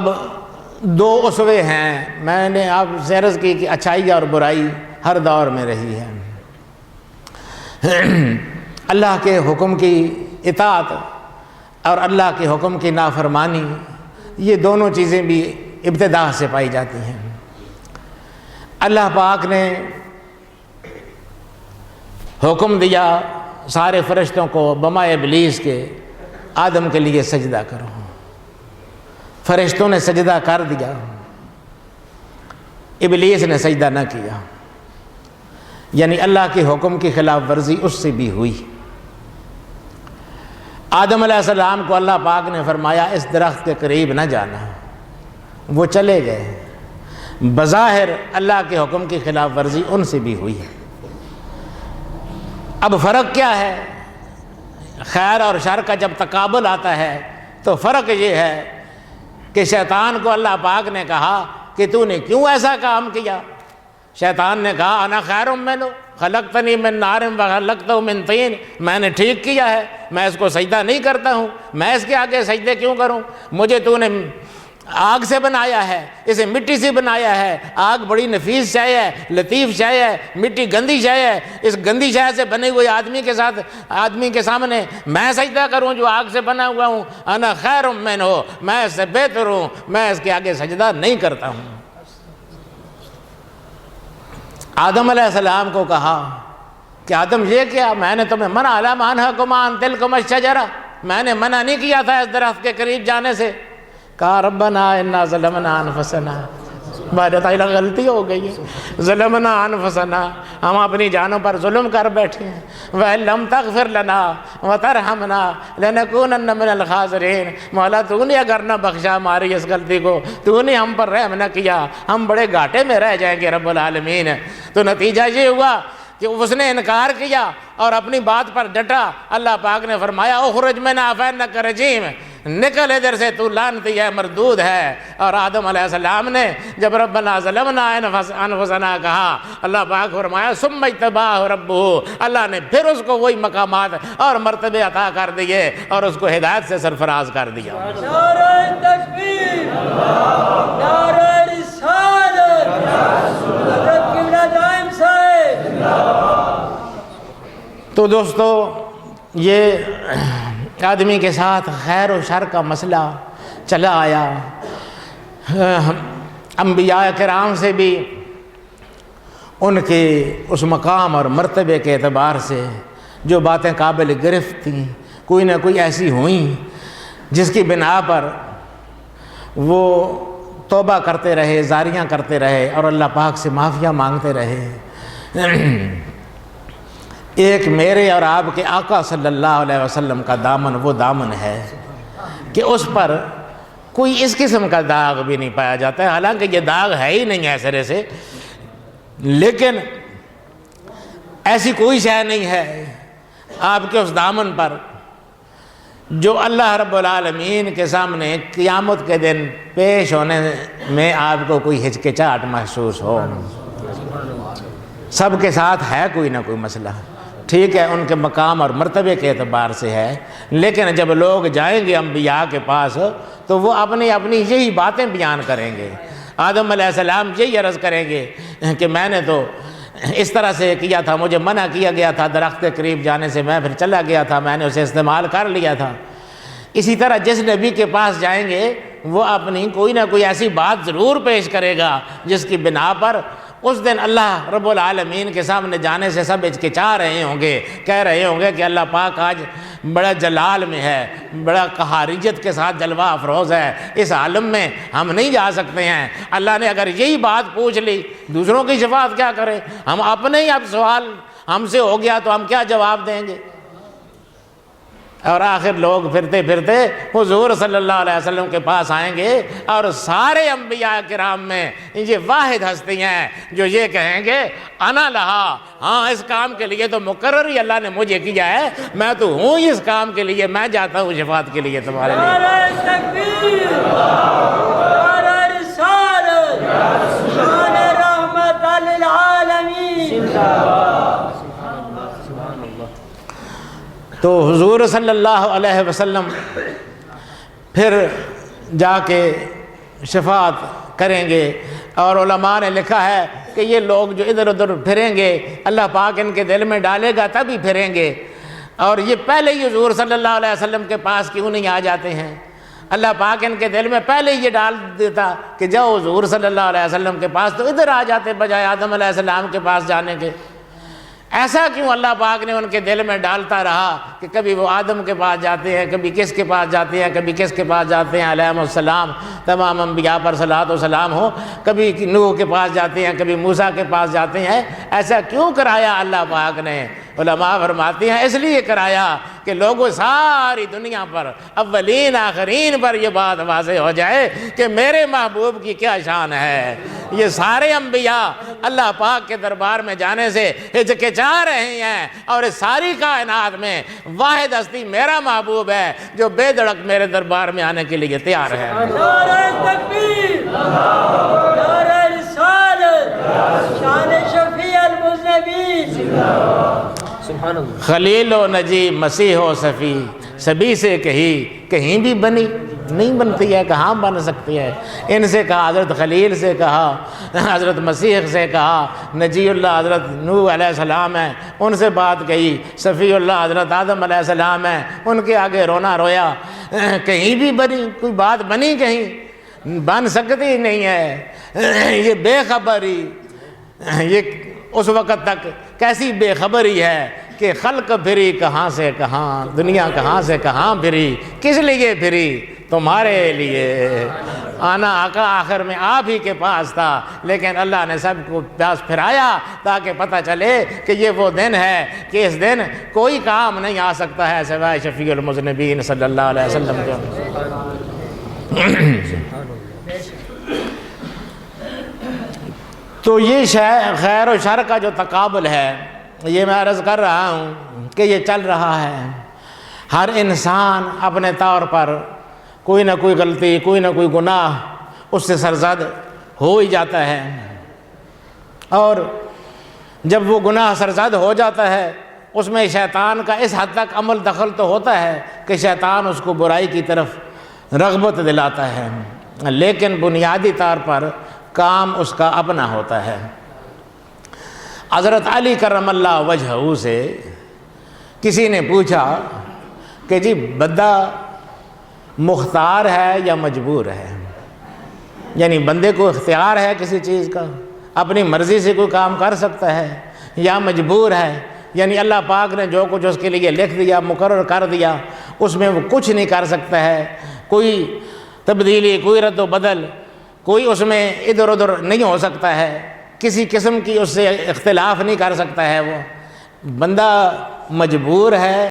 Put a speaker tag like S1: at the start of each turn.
S1: اب دو اسوے ہیں، میں نے آپ سے عرض کی کہ اچھائی اور برائی ہر دور میں رہی ہے۔ اللہ کے حکم کی اطاعت اور اللہ کے حکم کی نافرمانی، یہ دونوں چیزیں بھی ابتدا سے پائی جاتی ہیں۔ اللہ پاک نے حکم دیا سارے فرشتوں کو بمائے ابلیس کے آدم کے لیے سجدہ کرو، فرشتوں نے سجدہ کر دیا، ابلیس نے سجدہ نہ کیا، یعنی اللہ کے حکم کی خلاف ورزی اس سے بھی ہوئی۔ آدم علیہ السلام کو اللہ پاک نے فرمایا اس درخت کے قریب نہ جانا، وہ چلے گئے، بظاہر اللہ کے حکم کی خلاف ورزی ان سے بھی ہوئی۔ اب فرق کیا ہے؟ خیر اور شر کا جب تقابل آتا ہے تو فرق یہ ہے کہ شیطان کو اللہ پاک نے کہا کہ تو نے کیوں ایسا کام کیا؟ شیطان نے کہا انا خیر منہ خلقتنی من نار وخلقتہ من طین، میں نے ٹھیک کیا ہے، میں اس کو سجدہ نہیں کرتا ہوں، میں اس کے آگے سجدے کیوں کروں؟ مجھے تو نے آگ سے بنایا ہے، اسے مٹی سے بنایا ہے، آگ بڑی نفیس شے ہے، لطیف شے ہے، مٹی گندی شے ہے، اس گندی شے سے بنے ہوئے آدمی کے سامنے میں سجدہ کروں جو آگ سے بنا ہوا ہوں؟ انا خیر منہ، میں اس سے بہتر ہوں، میں اس کے آگے سجدہ نہیں کرتا ہوں۔ آدم علیہ السلام کو کہا کہ آدم یہ کیا؟ میں نے تمہیں منع علم انہاکما عن تلکما الشجرہ، میں نے منع نہیں کیا تھا اس درخت کے قریب جانے سے۔ کہا ربنا انا ظلمنا انفسنا، ہمارے تعالیٰ غلطی ہو گئی ہے، ظلمنا انفسنا، ہم اپنی جانوں پر ظلم کر بیٹھے ہیں، وَإِن لَمْ تَغْفِرْ لَنَا وَتَرْحَمْنَا لَنَكُونَنَّ مِنَ الْخَاسِرِينَ، مولا تو نے اگر نہ بخشا ہماری اس غلطی کو، تو نے ہم پر رحم نہ کیا، ہم بڑے گھاٹے میں رہ جائیں گے رب العالمین۔ تو نتیجہ یہ ہوا کہ اس نے انکار کیا اور اپنی بات پر ڈٹا۔ اللہ پاک نے فرمایا اخرج منہا فإنک رجیم، نکل ادھر سے، تو لعنتی ہے، مردود ہے۔ اور آدم علیہ السلام نے جب ربنا ظلمنا انفسنا کہا، اللہ پاک فرمایا ثم اجتباہ ربہ، اللہ نے پھر اس کو وہی مقامات اور مرتبے عطا کر دیے اور اس کو ہدایت سے سرفراز کر دیا۔
S2: نعرہ تکبیر، نعرہ رسالت، حضرت قبلہ دائم صاحب۔
S1: تو دوستو، یہ آدمی کے ساتھ خیر و شر کا مسئلہ چلا آیا۔ انبیاء کرام سے بھی ان کے اس مقام اور مرتبے کے اعتبار سے جو باتیں قابل گرفت تھیں، کوئی نہ کوئی ایسی ہوئیں جس کی بنا پر وہ توبہ کرتے رہے، زاریاں کرتے رہے اور اللہ پاک سے معافیاں مانگتے رہے۔ ایک میرے اور آپ کے آقا صلی اللہ علیہ وسلم کا دامن وہ دامن ہے کہ اس پر کوئی اس قسم کا داغ بھی نہیں پایا جاتا ہے، حالانکہ یہ داغ ہے ہی نہیں ہے سرے سے، لیکن ایسی کوئی شے نہیں ہے آپ کے اس دامن پر جو اللہ رب العالمین کے سامنے قیامت کے دن پیش ہونے میں آپ کو کوئی ہچکچاہٹ محسوس ہو۔ سب کے ساتھ ہے کوئی نہ کوئی مسئلہ، ٹھیک ہے، ان کے مقام اور مرتبے کے اعتبار سے ہے، لیکن جب لوگ جائیں گے انبیاء کے پاس تو وہ اپنی یہی باتیں بیان کریں گے۔ آدم علیہ السلام یہی عرض کریں گے کہ میں نے تو اس طرح سے کیا تھا، مجھے منع کیا گیا تھا درخت کے قریب جانے سے، میں پھر چلا گیا تھا، میں نے اسے استعمال کر لیا تھا۔ اسی طرح جس نبی کے پاس جائیں گے وہ اپنی کوئی نہ کوئی ایسی بات ضرور پیش کرے گا جس کی بنا پر اس دن اللہ رب العالمین کے سامنے جانے سے سب ہچکچا رہے ہوں گے، کہہ رہے ہوں گے کہ اللہ پاک آج بڑا جلال میں ہے، بڑا قہاریت کے ساتھ جلوہ افروز ہے، اس عالم میں ہم نہیں جا سکتے ہیں۔ اللہ نے اگر یہی بات پوچھ لی، دوسروں کی شفاعت کیا کریں؟ ہم اپنے ہی اب سوال ہم سے ہو گیا تو ہم کیا جواب دیں گے؟ اور آخر لوگ پھرتے پھرتے حضور صلی اللہ علیہ وسلم کے پاس آئیں گے اور سارے انبیاء کرام میں یہ واحد ہستی ہیں جو یہ کہیں گے انا لہا، ہاں اس کام کے لیے تو مقرر ہی اللہ نے مجھے کیا ہے، میں تو ہوں اس کام کے لیے، میں جاتا ہوں شفاعت کے لیے تمہارے لیے۔
S2: نعرہ تکبیر، نعرہ رسالت، نعرہ رحمت للعالمین۔
S1: تو حضور صلی اللہ علیہ وسلم پھر جا کے شفاعت کریں گے۔ اور علماء نے لکھا ہے کہ یہ لوگ جو ادھر ادھر پھریں گے اللہ پاک ان کے دل میں ڈالے گا تب ہی پھریں گے، اور یہ پہلے ہی حضور صلی اللہ علیہ وسلم کے پاس کیوں نہیں آ جاتے ہیں؟ اللہ پاک ان کے دل میں پہلے ہی یہ ڈال دیتا کہ جاؤ حضور صلی اللہ علیہ وسلم کے پاس، تو ادھر آ جاتے بجائے آدم علیہ السلام کے پاس جانے کے۔ ایسا کیوں اللہ پاک نے ان کے دل میں ڈالتا رہا کہ کبھی وہ آدم کے پاس جاتے ہیں، کبھی کس کے پاس جاتے ہیں، کبھی کس کے پاس جاتے ہیں علیہ السلام، تمام انبیاء پر صلوات و سلام ہو، کبھی نوح کے پاس جاتے ہیں، کبھی موسیٰ کے پاس جاتے ہیں۔ ایسا کیوں کرایا اللہ پاک نے؟ علماء فرماتے ہیں اس لیے کرایا کہ لوگوں ساری دنیا پر اولین آخرین پر یہ بات واضح ہو جائے کہ میرے محبوب کی کیا شان ہے۔ یہ سارے انبیاء اللہ پاک کے دربار میں جانے سے ہچکچا رہے ہیں، اور اس ساری کائنات میں واحد ہستی میرا محبوب ہے جو بے دھڑک میرے دربار میں آنے کے لیے تیار ہے۔
S2: نعرہ تکبیر، نعرہ رسالت، شان شفیع المذنبین۔
S1: خلیل و نجی مسیح و صفی سبھی سے کہیں بھی بنی نہیں بنتی ہے، کہاں بن سکتی ہے؟ ان سے کہا، حضرت خلیل سے کہا، حضرت مسیح سے کہا، نجی اللہ حضرت نوح علیہ السلام ہے ان سے بات کہی، صفی اللہ حضرت آدم علیہ السلام ہے ان کے آگے رونا رویا، کہیں بھی بنی کوئی بات بنی؟ کہیں بن سکتی نہیں ہے۔ یہ بے خبری، یہ اس وقت تک کیسی بے خبری ہے کہ خلق پھری کہاں سے کہاں، دنیا کہاں سے کہاں پھری، کس لیے پھری؟ تمہارے لیے۔ آنا آقا آخر میں آپ ہی کے پاس تھا، لیکن اللہ نے سب کو پاس پھرایا تاکہ پتہ چلے کہ یہ وہ دن ہے کہ اس دن کوئی کام نہیں آ سکتا ہے سوائے شفیع المذنبین صلی اللہ علیہ وسلم کے۔ تو یہ خیر و شر کا جو تقابل ہے، یہ میں عرض کر رہا ہوں کہ یہ چل رہا ہے۔ ہر انسان اپنے طور پر کوئی نہ کوئی غلطی، کوئی نہ کوئی گناہ اس سے سرزد ہو ہی جاتا ہے، اور جب وہ گناہ سرزد ہو جاتا ہے اس میں شیطان کا اس حد تک عمل دخل تو ہوتا ہے کہ شیطان اس کو برائی کی طرف رغبت دلاتا ہے، لیکن بنیادی طور پر کام اس کا اپنا ہوتا ہے۔ حضرت علی کرم اللہ وجہہ سے کسی نے پوچھا کہ جی بندہ مختار ہے یا مجبور ہے؟ یعنی بندے کو اختیار ہے کسی چیز کا، اپنی مرضی سے کوئی کام کر سکتا ہے، یا مجبور ہے؟ یعنی اللہ پاک نے جو کچھ اس کے لیے لکھ دیا، مقرر کر دیا، اس میں وہ کچھ نہیں کر سکتا ہے، کوئی تبدیلی، کوئی رد و بدل، کوئی اس میں ادھر ادھر نہیں ہو سکتا ہے، کسی قسم کی اس سے اختلاف نہیں کر سکتا ہے۔ وہ بندہ مجبور ہے